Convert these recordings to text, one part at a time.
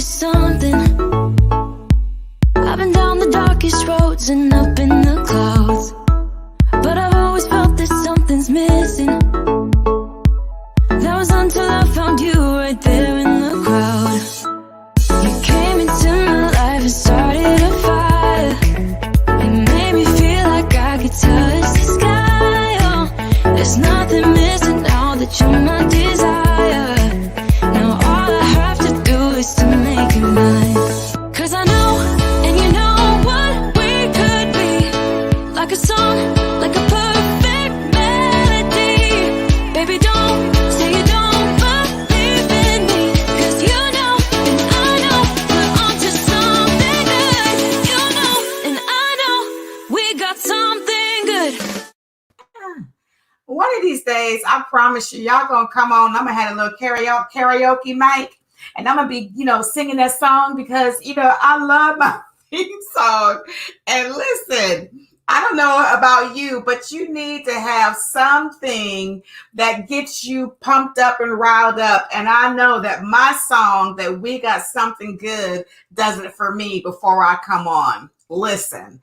for something. I've been down the darkest roads and up in the clouds, but I've always felt that something's missing. That was until I found you right there in the crowd. You came into my life and started a fire. You made me feel like I could touch the sky. Oh, there's nothing missing now that you're my desire. Now all I have to do is to make you mine. 'Cause I know, and you know what we could be. Like a song, like a perfect melody. Baby, don't say you don't believe in me. 'Cause you know, and I know, we're onto something good. You know, and I know, we got something good. One of these days, I promise you, y'all gonna come on. I'm gonna have a little karaoke mic, and I'm gonna be, singing that song because, I love my theme song. And listen, I don't know about you, but you need to have something that gets you pumped up and riled up. And I know that my song, that We Got Something Good, does it for me before I come on. Listen,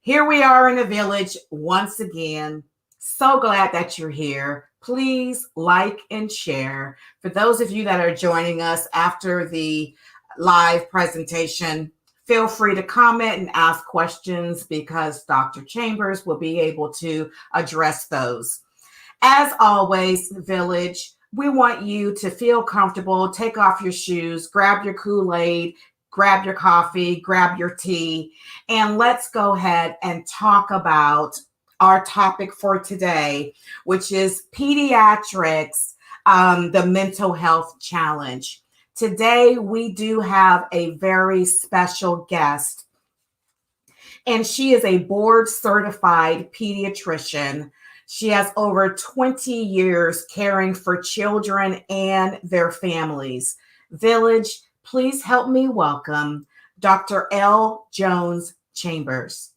here we are in the village once again. So glad that you're here. Please like and share. For those of you that are joining us after the live presentation, feel free to comment and ask questions because Dr. Chambers will be able to address those. As always, Village, we want you to feel comfortable. Take off your shoes, grab your Kool-Aid, grab your coffee, grab your tea, and let's go ahead and talk about our topic for today, which is pediatrics, the mental health challenge. Today, we do have a very special guest, and she is a board certified pediatrician. She has over 20 years caring for children and their families. Village, please help me welcome Dr. L. Jones Chambers.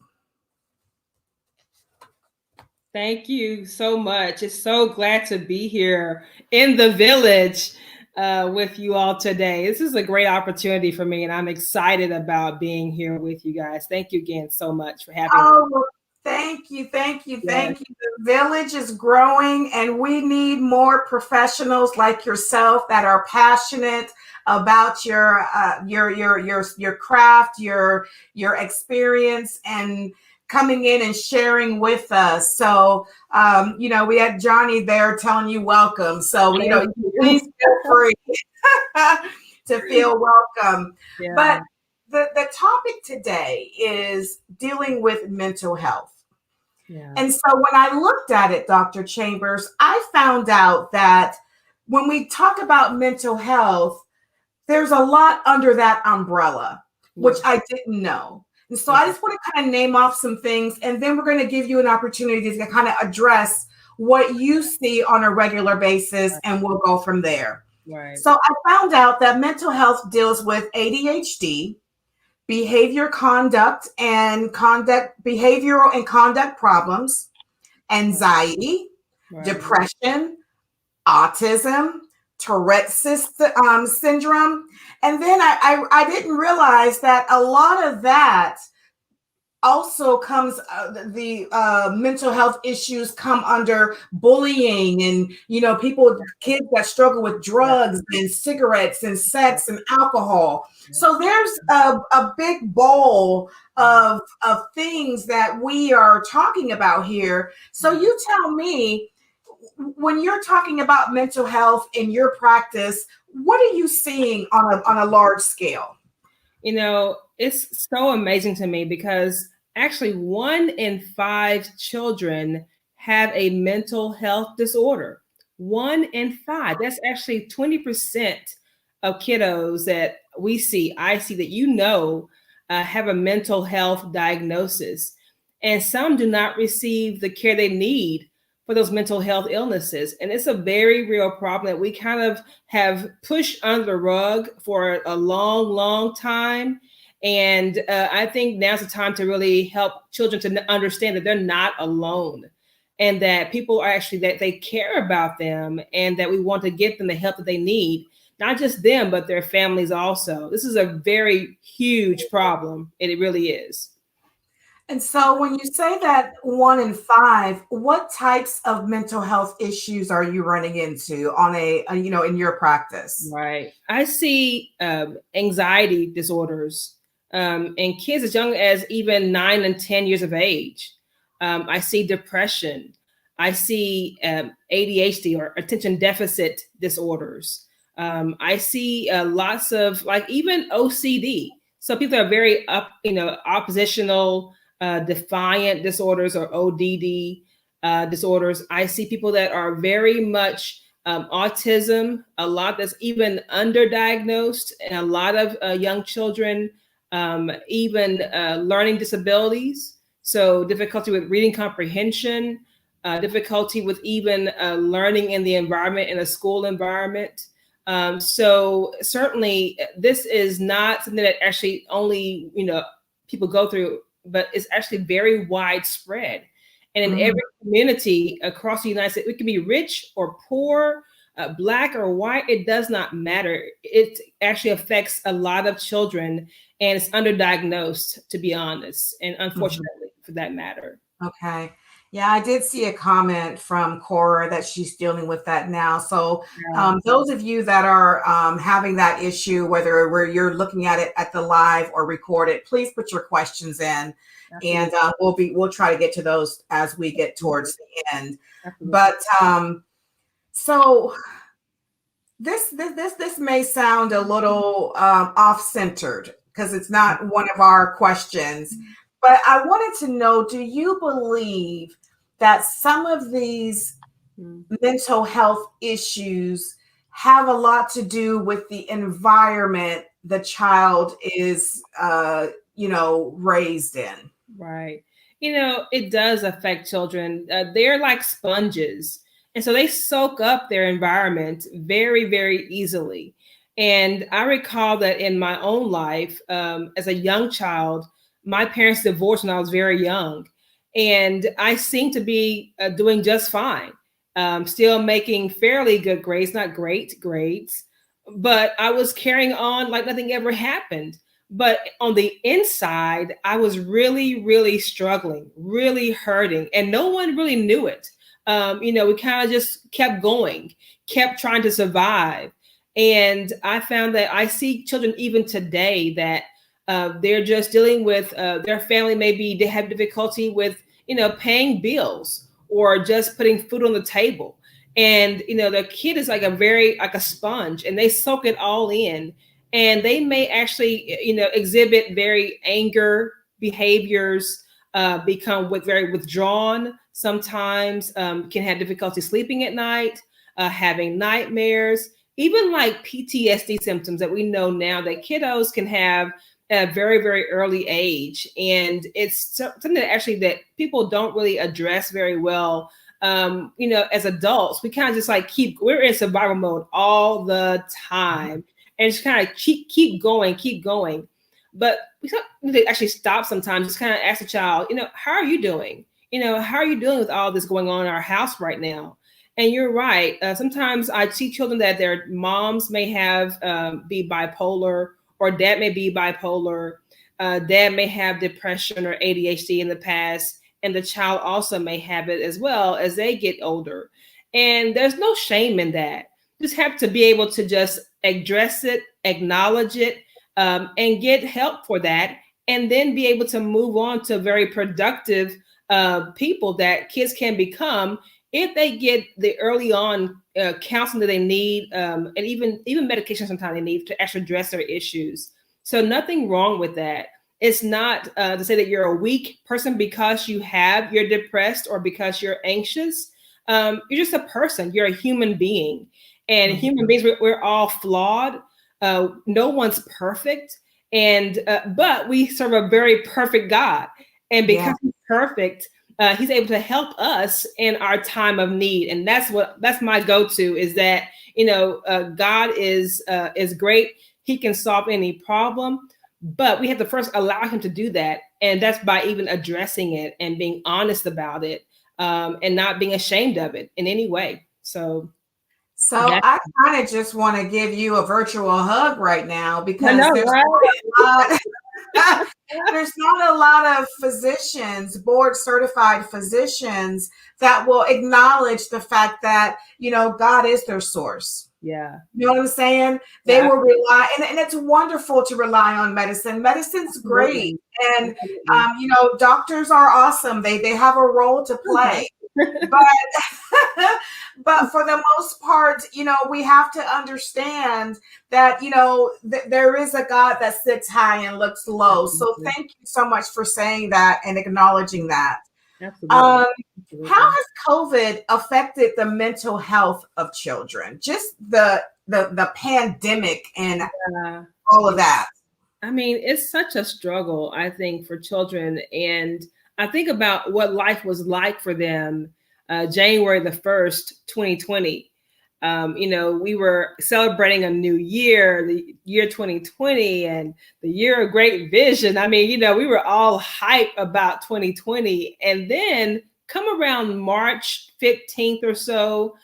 Thank you so much. It's so glad to be here in the village with you all today. This is a great opportunity for me, and I'm excited about being here with you guys. Thank you again so much for having me. Thank you. The village is growing, and we need more professionals like yourself that are passionate about your craft, your experience, and coming in and sharing with us. So, we had Johnny there telling you welcome. So, please feel free to feel welcome. Yeah. But the topic today is dealing with mental health. Yeah. And so when I looked at it, Dr. Chambers, I found out that when we talk about mental health, there's a lot under that umbrella, which I didn't know. And so I just want to kind of name off some things, and then we're going to give you an opportunity to kind of address what you see on a regular basis, and we'll go from there. Right. So I found out that mental health deals with ADHD, behavioral and conduct problems, anxiety, depression, autism, Tourette's syndrome. And then I didn't realize that a lot of that also comes, the mental health issues come under bullying and, kids that struggle with drugs and cigarettes and sex and alcohol. So there's a big bowl of things that we are talking about here. So you tell me, when you're talking about mental health in your practice, what are you seeing on a large scale? It's so amazing to me because actually 1 in 5 children have a mental health disorder. 1 in 5. That's actually 20% of kiddos that I see that have a mental health diagnosis. And some do not receive the care they need for those mental health illnesses. And it's a very real problem that we kind of have pushed under the rug for a long, long time. And I think now's the time to really help children to understand that they're not alone and that people are actually, that they care about them and that we want to get them the help that they need not just them, but their families also. This is a very huge problem. And it really is. And so when you say that 1 in 5, what types of mental health issues are you running into on in your practice? Right. I see anxiety disorders in kids as young as even 9 and 10 years of age. I see depression. I see ADHD or attention deficit disorders. I see lots of like even OCD. So people are very oppositional, defiant disorders or ODD disorders. I see people that are very much autism, a lot that's even underdiagnosed, and a lot of young children, even learning disabilities. So difficulty with reading comprehension, difficulty with even learning in the environment, in a school environment. So certainly this is not something that actually only, people go through, but it's actually very widespread. And in every community across the United States, it can be rich or poor, black or white, it does not matter. It actually affects a lot of children and it's underdiagnosed, to be honest, and unfortunately for that matter. Okay. Yeah, I did see a comment from Cora that she's dealing with that now. So those of you that are having that issue, whether where you're looking at it at the live or recorded, please put your questions in. Absolutely. And we'll try to get to those as we get towards the end. Absolutely. But so this may sound a little off-centered because it's not one of our questions. But I wanted to know, do you believe that some of these mental health issues have a lot to do with the environment the child is, raised in? Right. It does affect children. They're like sponges. And so they soak up their environment very, very easily. And I recall that in my own life, as a young child, my parents divorced when I was very young, and I seemed to be doing just fine, still making fairly good grades, not great grades, but I was carrying on like nothing ever happened. But on the inside, I was really, really struggling, really hurting, and no one really knew it. We kind of just kept going, kept trying to survive. And I found that I see children even today that they're just dealing with their family. Maybe they have difficulty with, paying bills or just putting food on the table. And, the kid is like a sponge, and they soak it all in. And they may actually, exhibit very anger behaviors, become very withdrawn. Sometimes can have difficulty sleeping at night, having nightmares, even like PTSD symptoms that we know now that kiddos can have at a very, very early age. And it's something that people don't really address very well. As adults, we kind of just we're in survival mode all the time and just kind of keep going. But we need to actually stop sometimes, just kind of ask the child, how are you doing? How are you dealing with all this going on in our house right now? And you're right. Sometimes I see children that their moms may have be bipolar, or dad may be bipolar. Dad may have depression or ADHD in the past, and the child also may have it as well as they get older. And there's no shame in that. You just have to be able to just address it, acknowledge it, and get help for that, and then be able to move on to very productive people that kids can become if they get the early on counseling that they need, and even medication sometimes they need to actually address their issues. So nothing wrong with that. It's not to say that you're a weak person because you're depressed or because you're anxious. You're just a person. You're a human being, and human beings, we're all flawed. No one's perfect, and but we serve a very perfect God, and because he's perfect, he's able to help us in our time of need. And that's my go-to, is that God is great. He can solve any problem, but we have to first allow him to do that, and that's by even addressing it and being honest about it, and not being ashamed of it in any way. So So That, I kind of just want to give you a virtual hug right now I because know, there's right? not a lot, there's not a lot of physicians, board certified physicians that will acknowledge the fact that, God is their source. Yeah. You know what I'm saying? They Yeah, will rely, and it's wonderful to rely on medicine. Medicine's great. absolutely. And, Absolutely. doctors are awesome. They have a role to play. But but for the most part, we have to understand that, there is a God that sits high and looks low. So Absolutely. thank you so much for saying that and acknowledging that. Absolutely. Um, how Absolutely. has COVID affected the mental health of children? Just the pandemic and Uh, all of that. I mean, it's such a struggle, I think, for children. And I think about what life was like for them January the 1st, 2020. We were celebrating a new year, the year 2020, and the year of great vision. I mean, we were all hype about 2020. And then come around March 15th or so,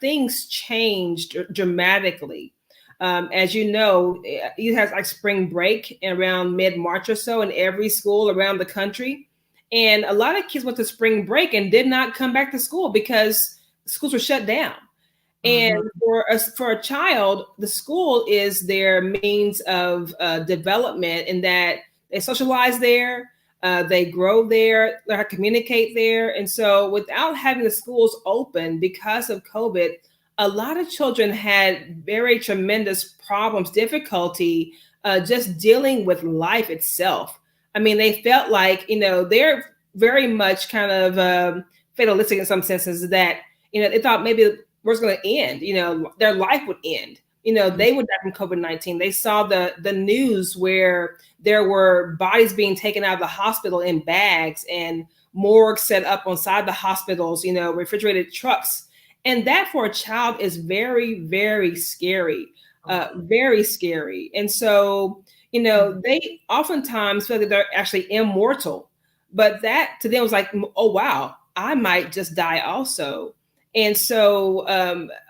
things changed dramatically. As you know, you have like spring break around mid-March or so in every school around the country. And a lot of kids went to spring break and did not come back to school because schools were shut down. And Mhm. for a child, the school is their means of development in that they socialize there, they grow there, they communicate there. And so without having the schools open because of COVID, a lot of children had very tremendous problems, difficulty just dealing with life itself. I mean, they felt like, they're very much kind of fatalistic in some senses that, they thought maybe was going to end, their life would end. They would die from COVID-19. They saw the news where there were bodies being taken out of the hospital in bags and morgues set up on side the hospitals, refrigerated trucks. And that for a child is very, very scary, very scary. And so, they oftentimes feel that they're actually immortal, but that to them was like, oh, wow, I might just die also. And so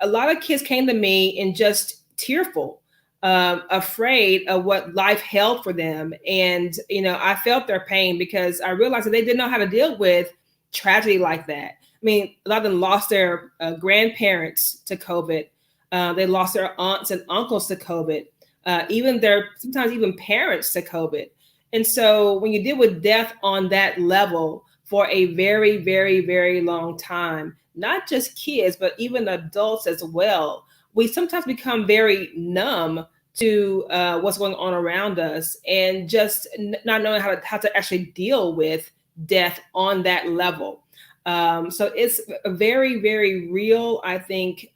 a lot of kids came to me and just tearful, afraid of what life held for them. And, I felt their pain because I realized that they didn't know how to deal with tragedy like that. I mean, a lot of them lost their grandparents to COVID. They lost their aunts and uncles to COVID, sometimes even parents to COVID. And so when you deal with death on that level for a very, very, very long time, not just kids, but even adults as well, we sometimes become very numb to what's going on around us and just not knowing how to actually deal with death on that level. So it's a very, very real, I think,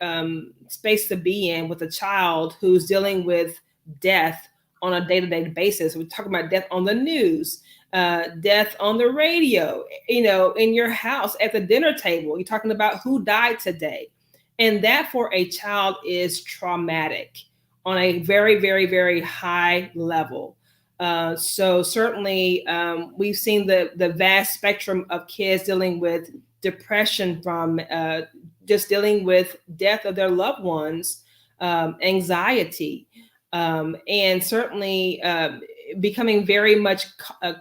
space to be in with a child who's dealing with death on a day-to-day basis. We're talking about death on the news, death on the radio, in your house at the dinner table. You're talking about who died today. And that for a child is traumatic on a very, very, very high level. So certainly we've seen the vast spectrum of kids dealing with depression from just dealing with death of their loved ones, anxiety, and certainly becoming very much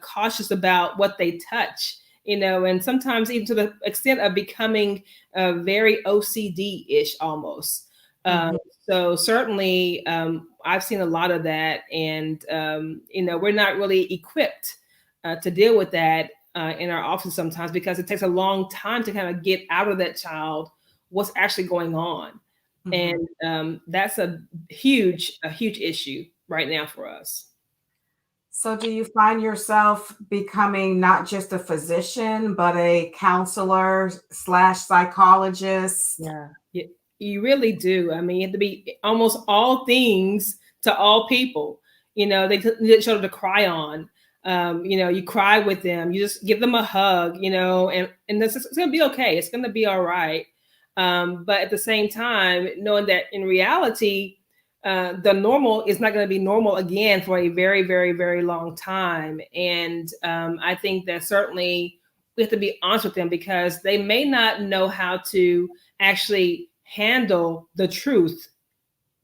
cautious about what they touch, and sometimes even to the extent of becoming very OCD-ish almost. Mhm. So certainly I've seen a lot of that, and we're not really equipped to deal with that in our office sometimes because it takes a long time to kind of get out of that child what's actually going on. Mhm. And that's a huge issue right now for us. So do you find yourself becoming not just a physician, but a counselor slash psychologist? Yeah, you really do. I mean, you have to be almost all things to all people. They need shoulder to cry on. You cry with them. You just give them a hug. And it's gonna be okay. It's gonna be all right. But at the same time, knowing that in reality, the normal is not going to be normal again for a very, very, very long time. And I think that certainly we have to be honest with them because they may not know how to actually handle the truth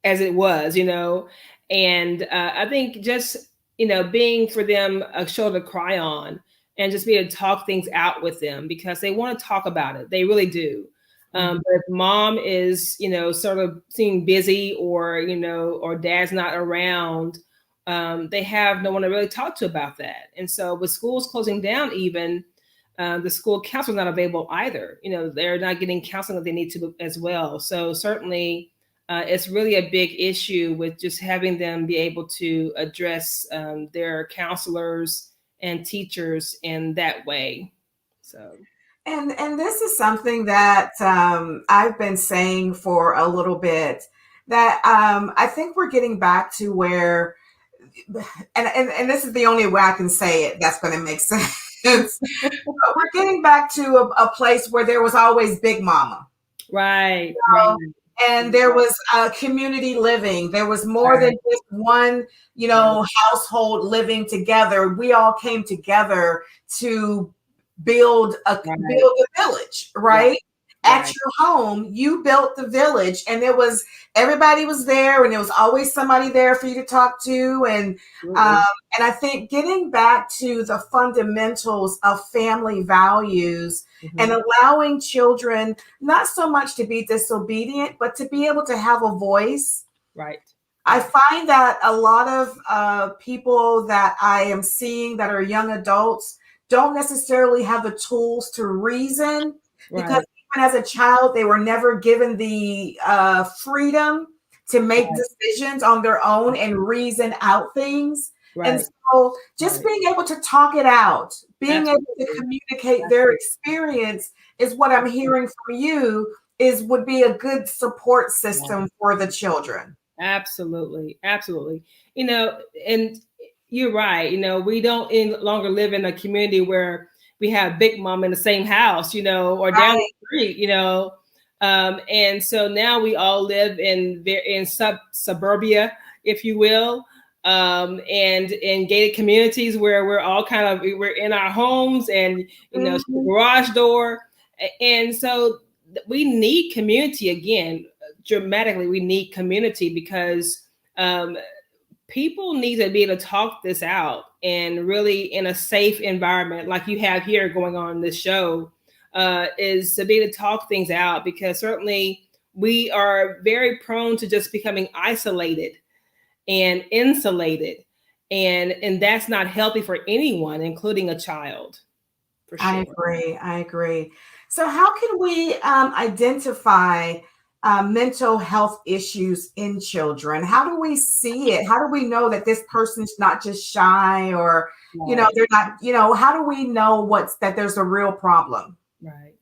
as it was, and I think just, being for them a shoulder to cry on, and just be able to talk things out with them, because they want to talk about it. They really do. But if mom is, sort of seeming busy, or dad's not around, they have no one to really talk to about that. And so with schools closing down, even the school counselor is not available either. They're not getting counseling that they need to as well. So certainly it's really a big issue with just having them be able to address their counselors and teachers in that way. So. And this is something that I've been saying for a little bit, that I think we're getting back to where, and this is the only way I can say it that's going to make sense. But we're getting back to a place where there was always Big Mama. Right. Right. And there was community living. There was more than just one, household living together. We all came together to build a village, right? At your home, you built the village, and everybody was there, and there was always somebody there for you to talk to. And I think getting back to the fundamentals of family values and allowing children not so much to be disobedient, but to be able to have a voice. Right. I find that a lot of people that I am seeing that are young adults don't necessarily have the tools to reason, because even as a child, they were never given the freedom to make decisions on their own and reason out things. And so just being able to talk it out, being able to communicate their experience is what I'm hearing from you would be a good support system for the children. Absolutely. Absolutely. And you're right. We don't any longer live in a community where we have Big Mom in the same house, or down the street, and so now we all live in suburbia, if you will, and in gated communities where we're in our homes, and garage door, and so we need community again. Dramatically, we need community, because people need to be able to talk this out, and really in a safe environment like you have here going on in this show, is to be able to talk things out, because certainly we are very prone to just becoming isolated and insulated, and that's not healthy for anyone, including a child. For sure. I agree. So how can we identify mental health issues in children? How do we see it? How do we know that this person's not just shy, or, they're not, how do we know that there's a real problem? Right.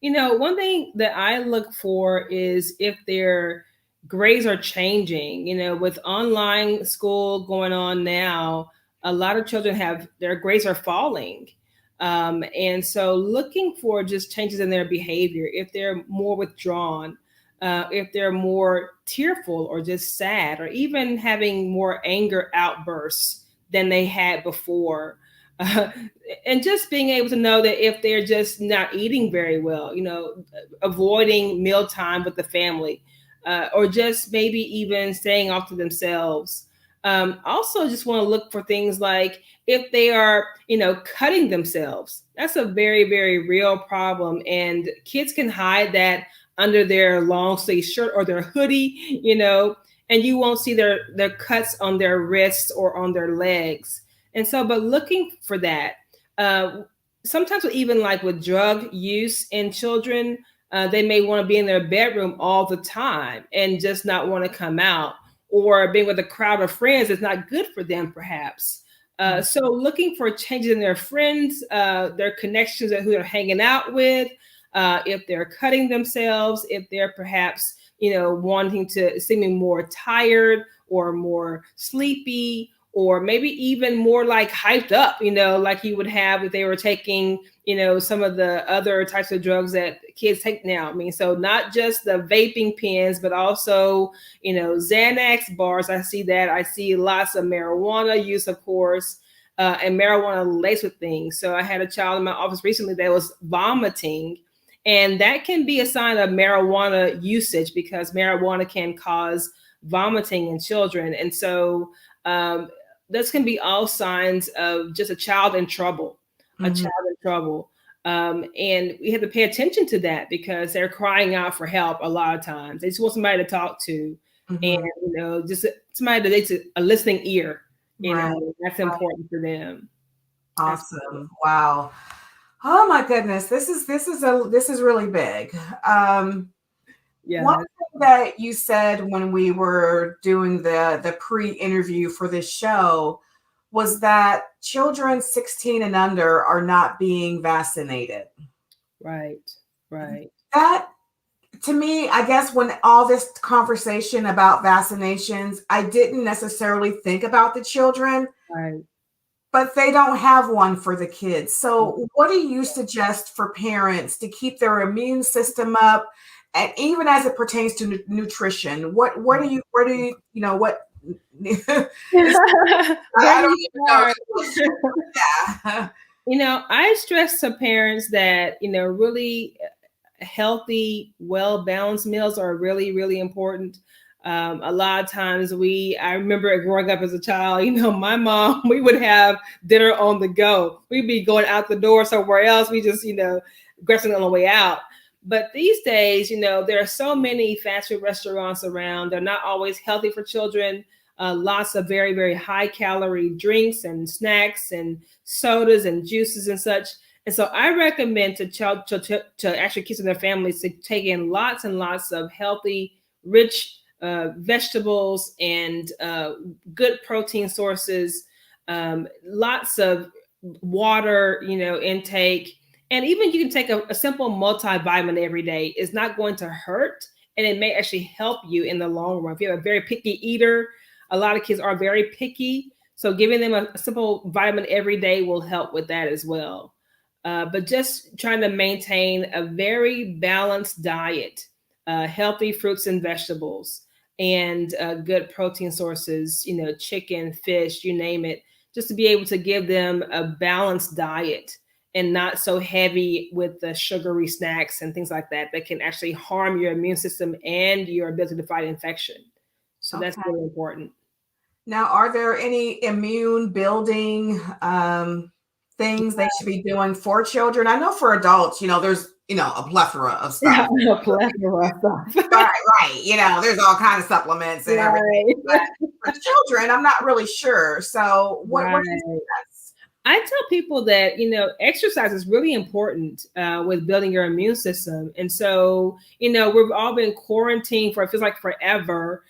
One thing that I look for is if their grades are changing. With online school going on now, a lot of children their grades are falling. And so looking for just changes in their behavior, if they're more withdrawn, if they're more tearful or just sad, or even having more anger outbursts than they had before. And just being able to know that if they're just not eating very well, avoiding mealtime with the family, or just maybe even staying off to themselves. Also just want to look for things like if they are, cutting themselves. That's a very, very real problem. And kids can hide that under their long sleeve shirt or their hoodie, and you won't see their cuts on their wrists or on their legs. And so, but looking for that, sometimes even like with drug use in children, they may want to be in their bedroom all the time and just not want to come out, or being with a crowd of friends is not good for them, perhaps. So looking for changes in their friends, their connections, who they're hanging out with, if they're cutting themselves, if they're perhaps, seeming more tired or more sleepy, or maybe even more like hyped up, like you would have if they were taking, some of the other types of drugs that kids take now. I mean, so not just the vaping pens, but also, Xanax bars. I see lots of marijuana use, of course, and marijuana laced with things. So I had a child in my office recently that was vomiting, And that can be a sign of marijuana usage because marijuana can cause vomiting in children. And so this can be all signs of just a child in trouble, a Mhm. child in trouble. And we have to pay attention to that because they're crying out for help a lot of times. They just want somebody to talk to, and Mhm. just somebody that needs a listening ear. Right. That's Right. important for them. Absolutely. Awesome. Wow. Oh my goodness. This is really big. One Yeah. thing that you said when we were doing the pre-interview for this show was that children 16 and under are not being vaccinated. Right. Right. That, to me, I guess when all this conversation about vaccinations, I didn't necessarily think about the children, Right. but they don't have one for the kids. So, what do you suggest for parents to keep their immune system up, and even as it pertains to nutrition? What do you where do you you know what? It's, Where I do don't you even start? know. Yeah. I stress to parents that, really healthy, well balanced meals are really, really important. A lot of times I remember growing up as a child, my mom, we would have dinner on the go. We'd be going out the door somewhere else. We just, grabbing on the way out. But these days, there are so many fast food restaurants around. They're not always healthy for children. Lots of very, very high calorie drinks and snacks and sodas and juices and such. And so I recommend to actually kids and their families to take in lots and lots of healthy, rich vegetables and good protein sources, lots of water, intake. And even you can take a simple multivitamin every day. It's not going to hurt, and it may actually help you in the long run. If you're a very picky eater, a lot of kids are very picky. So giving them a simple vitamin every day will help with that as well. But just trying to maintain a very balanced diet, healthy fruits and vegetables, and good protein sources, chicken, fish, you name it, just to be able to give them a balanced diet and not so heavy with the sugary snacks and things like that can actually harm your immune system and your ability to fight infection. So that's Okay. really important. Now, are there any immune building things they should be doing for children? I know for adults, there's a plethora of Yeah, stuff. a plethora of stuff. Right. There's all kinds of supplements and everything. Right. But for children, I'm not really sure. So what do you Right. suggest? I tell people that, exercise is really important with building your immune system. And so, we've all been quarantined for, it feels like forever.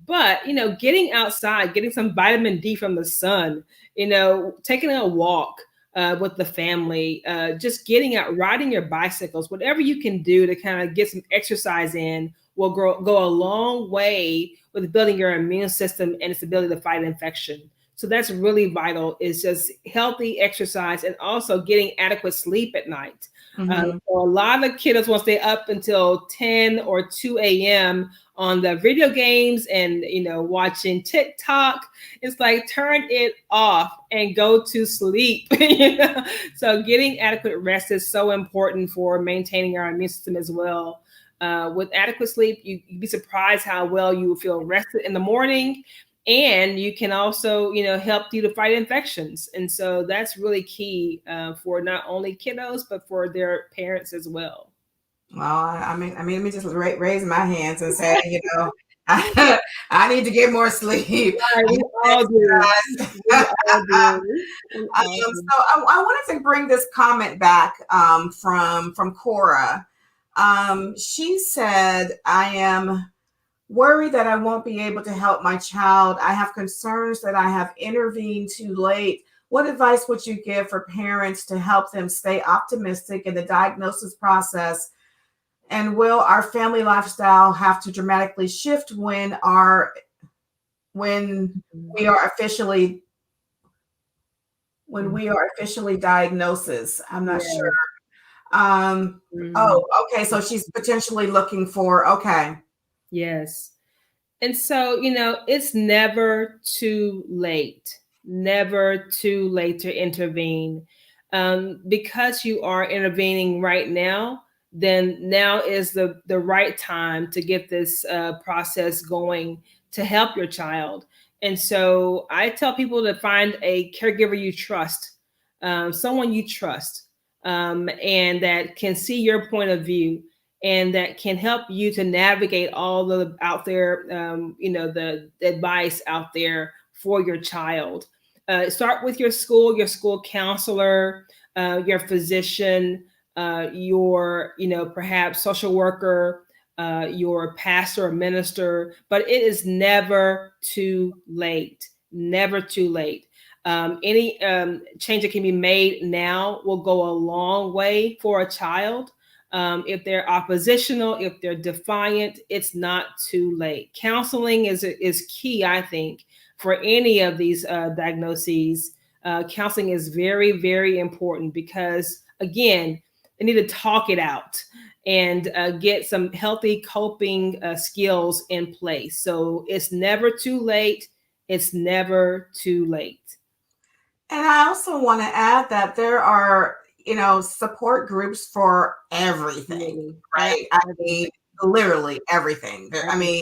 But, getting outside, getting some vitamin D from the sun, taking a walk with the family, just getting out, riding your bicycles, whatever you can do to kind of get some exercise in will go a long way with building your immune system and its ability to fight infection. So that's really vital, is just healthy exercise and also getting adequate sleep at night. Mhm. So a lot of kiddos will stay up until 10 or 2 a.m. on the video games and, watching TikTok. It's like, turn it off and go to sleep. So getting adequate rest is so important for maintaining our immune system as well. With adequate sleep, you'd be surprised how well you feel rested in the morning. And you can also, help you to fight infections. And so that's really key for not only kiddos, but for their parents as well. Well, let me just raise my hands and say, I need to get more sleep. Right, we all do. We all do. We all So do. I wanted to bring this comment back from Cora. She said, I am worried that I won't be able to help my child. I have concerns that I have intervened too late. What advice would you give for parents to help them stay optimistic in the diagnosis process? And will our family lifestyle have to dramatically shift when we are officially diagnosed? I'm not sure. Yeah. Oh, okay. So she's potentially looking for, okay. Yes. And so, it's never too late, to intervene. Because you are intervening right now, then now is the right time to get this process going to help your child. And so I tell people to find a caregiver you trust, someone you trust, and that can see your point of view and that can help you to navigate all the out there, the advice out there for your child. Start with your school counselor, your physician, your, perhaps social worker, your pastor or minister, but it is never too late. Never too late. Any change that can be made now will go a long way for a child. If they're oppositional, if they're defiant, it's not too late. Counseling is key, I think, for any of these diagnoses. Counseling is very, very important because, again, they need to talk it out and get some healthy coping skills in place. So it's never too late. It's never too late. And I also want to add that there are, support groups for everything, right? I mean, literally everything. I mean,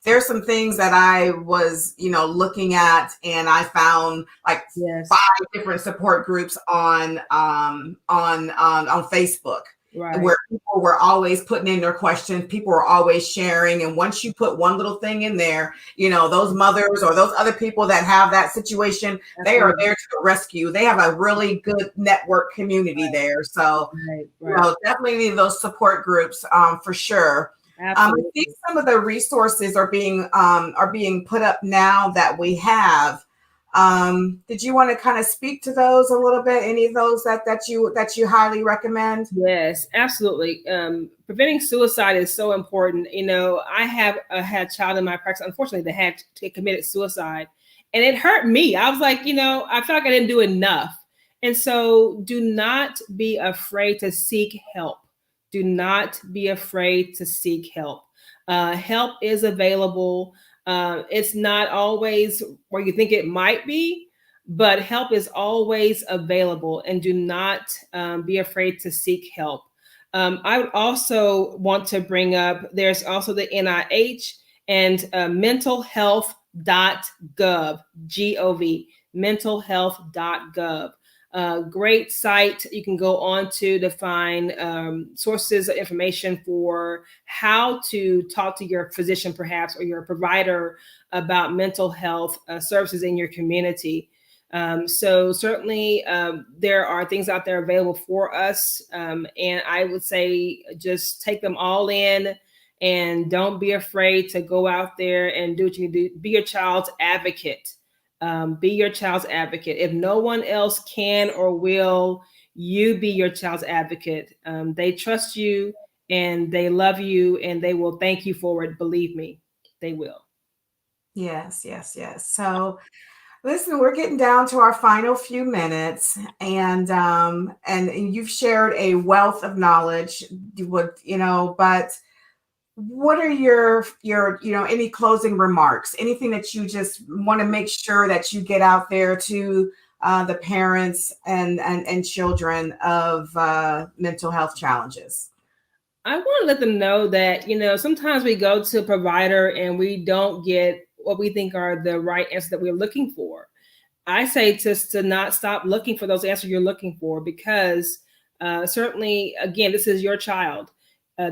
there's some things that I was, looking at, and I found like 5 different support groups on Facebook. Right. Where people were always putting in their questions, people were always sharing. And once you put one little thing in there, those mothers or those other people that have that situation, they are there to rescue. They have a really good network community there. So, definitely need those support groups for sure. I think some of the resources are being put up now that we have. Did you want to kind of speak to those a little bit? Any of those that you highly recommend? Yes, absolutely. Preventing suicide is so important. I have had a child in my practice, unfortunately, that had committed suicide, and it hurt me. I was like, I felt like I didn't do enough. And so do not be afraid to seek help. Do not be afraid to seek help. Help is available. It's not always where you think it might be, but help is always available, and do not be afraid to seek help. I would also want to bring up, there's also the NIH and mentalhealth.gov, G-O-V, mentalhealth.gov. Great site you can go on to find sources of information for how to talk to your physician, perhaps, or your provider about mental health services in your community. So certainly there are things out there available for us. And I would say just take them all in and don't be afraid to go out there and do what you do. Be your child's advocate. Be your child's advocate. If no one else can or will, you be your child's advocate. They trust you and they love you and they will thank you for it. Believe me, they will. Yes. So listen, we're getting down to our final few minutes, and you've shared a wealth of knowledge, but what are your any closing remarks, anything that you just want to make sure that you get out there to the parents and children of mental health challenges? I want to let them know that, sometimes we go to a provider and we don't get what we think are the right answers that we're looking for. I say just to not stop looking for those answers you're looking for, because certainly, again, this is your child.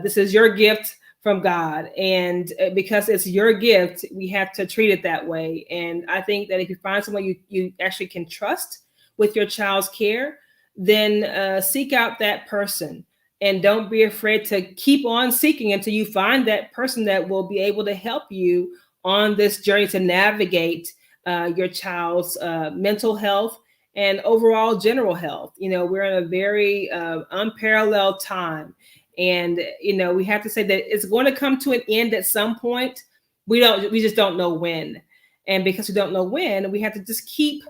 This is your gift from God. And because it's your gift, we have to treat it that way. And I think that if you find someone you actually can trust with your child's care, then seek out that person. And don't be afraid to keep on seeking until you find that person that will be able to help you on this journey to navigate your child's mental health and overall general health. We're in a very unparalleled time. And, we have to say that it's going to come to an end at some point. We just don't know when. And because we don't know when, we have to just keep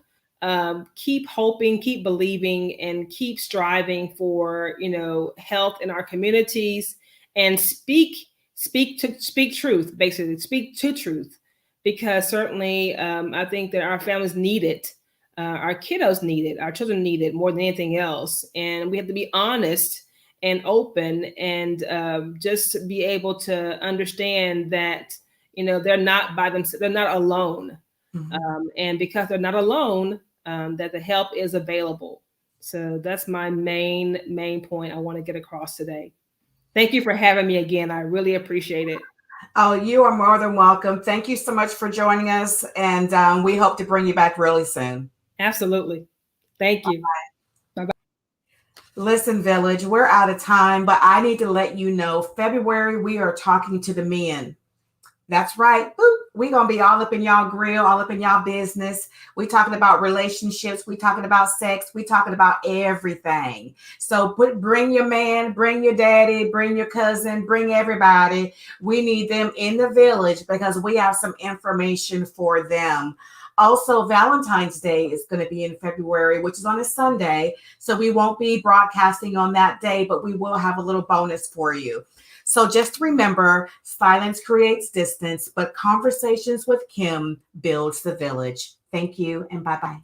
hoping, keep believing, and keep striving for, health in our communities, and speak truth, basically speak to truth, because certainly I think that our families need it. Our kiddos need it. Our children need it more than anything else. And we have to be honest and open, and just be able to understand that, they're not by themselves, they're not alone. And because they're not alone, that the help is available. So that's my main point I want to get across today. Thank you for having me again. I really appreciate it. Oh, you are more than welcome. Thank you so much for joining us. And we hope to bring you back really soon. Absolutely. Thank you. Bye-bye. Listen, Village, we're out of time, but I need to let you know, February, we are talking to the men. That's right. We're going to be all up in y'all grill, all up in y'all business. We talking about relationships. We talking about sex. We talking about everything. So bring your man, bring your daddy, bring your cousin, bring everybody. We need them in the village because we have some information for them. Also, Valentine's Day is going to be in February, which is on a Sunday. So we won't be broadcasting on that day, but we will have a little bonus for you. So just remember, silence creates distance, but conversations with Kim builds the village. Thank you and bye-bye.